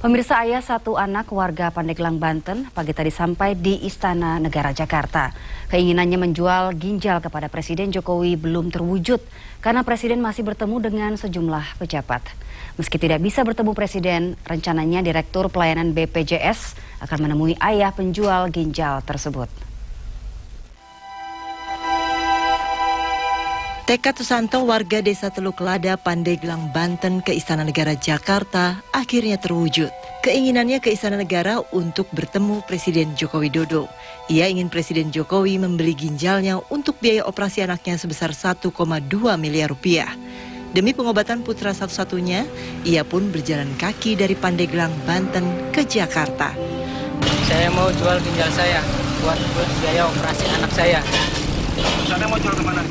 Pemirsa, ayah satu anak warga Pandeglang, Banten pagi tadi sampai di Istana Negara Jakarta. Keinginannya menjual ginjal kepada Presiden Jokowi belum terwujud karena Presiden masih bertemu dengan sejumlah pejabat. Meski tidak bisa bertemu Presiden, rencananya Direktur Pelayanan BPJS akan menemui ayah penjual ginjal tersebut. Tekad Susanto, warga Desa Teluk Lada, Pandeglang, Banten ke Istana Negara Jakarta akhirnya terwujud. Keinginannya ke Istana Negara untuk bertemu Presiden Joko Widodo. Ia ingin Presiden Jokowi membeli ginjalnya untuk biaya operasi anaknya sebesar 1,2 miliar rupiah. Demi pengobatan putra satu-satunya, ia pun berjalan kaki dari Pandeglang, Banten ke Jakarta. Saya mau jual ginjal saya buat biaya operasi anak saya. Sana mau jual kemana?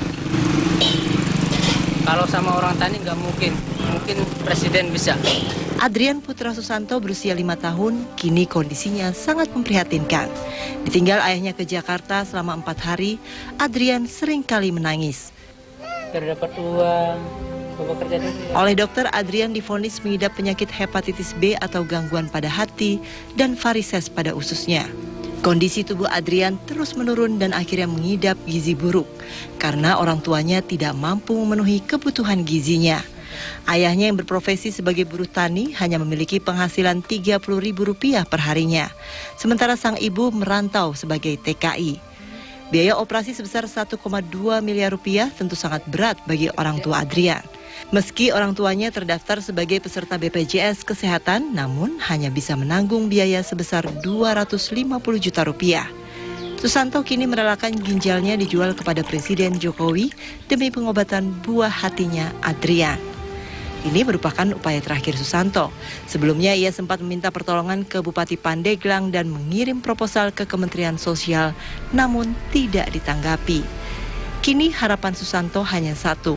Kalau sama orang tani nggak mungkin Presiden bisa. Adrian putra Susanto berusia 5 tahun, kini kondisinya sangat memprihatinkan. Ditinggal ayahnya ke Jakarta selama 4 hari, Adrian seringkali menangis. Terdapat uang, bekerja dulu. Oleh dokter, Adrian divonis mengidap penyakit hepatitis B atau gangguan pada hati dan varises pada ususnya. Kondisi tubuh Adrian terus menurun dan akhirnya mengidap gizi buruk karena orang tuanya tidak mampu memenuhi kebutuhan gizinya. Ayahnya yang berprofesi sebagai buruh tani hanya memiliki penghasilan Rp30.000 per harinya, sementara sang ibu merantau sebagai TKI. Biaya operasi sebesar 1,2 miliar rupiah tentu sangat berat bagi orang tua Adrian. Meski orang tuanya terdaftar sebagai peserta BPJS Kesehatan, namun hanya bisa menanggung biaya sebesar 250 juta rupiah. Susanto kini merelakan ginjalnya dijual kepada Presiden Jokowi demi pengobatan buah hatinya Adrian. Ini merupakan upaya terakhir Susanto. Sebelumnya ia sempat meminta pertolongan ke Bupati Pandeglang dan mengirim proposal ke Kementerian Sosial, namun tidak ditanggapi. Kini harapan Susanto hanya satu,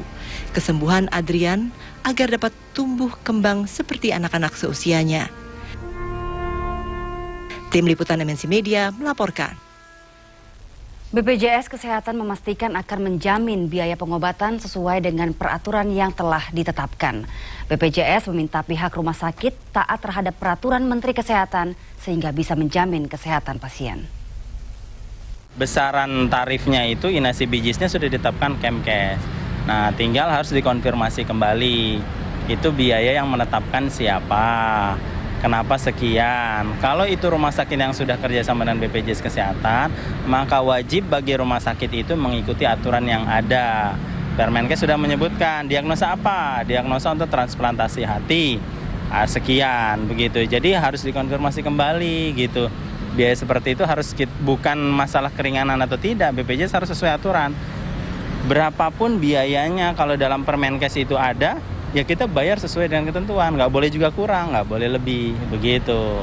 kesembuhan Adrian agar dapat tumbuh kembang seperti anak-anak seusianya. Tim Liputan MNC Media melaporkan. BPJS Kesehatan memastikan akan menjamin biaya pengobatan sesuai dengan peraturan yang telah ditetapkan. BPJS meminta pihak rumah sakit taat terhadap peraturan Menteri Kesehatan sehingga bisa menjamin kesehatan pasien. Besaran tarifnya itu inasi bijisnya sudah ditetapkan Kemkes. Nah, tinggal harus dikonfirmasi kembali. Itu biaya yang menetapkan siapa, kenapa sekian. Kalau itu rumah sakit yang sudah kerjasama dengan BPJS Kesehatan, maka wajib bagi rumah sakit itu mengikuti aturan yang ada. Permenkes sudah menyebutkan diagnosa apa? Diagnosa untuk transplantasi hati. Sekian begitu. Jadi harus dikonfirmasi kembali gitu. Biaya seperti itu harus bukan masalah keringanan atau tidak, BPJS harus sesuai aturan. Berapapun biayanya kalau dalam Permenkes itu ada, ya kita bayar sesuai dengan ketentuan, nggak boleh juga kurang, nggak boleh lebih, begitu.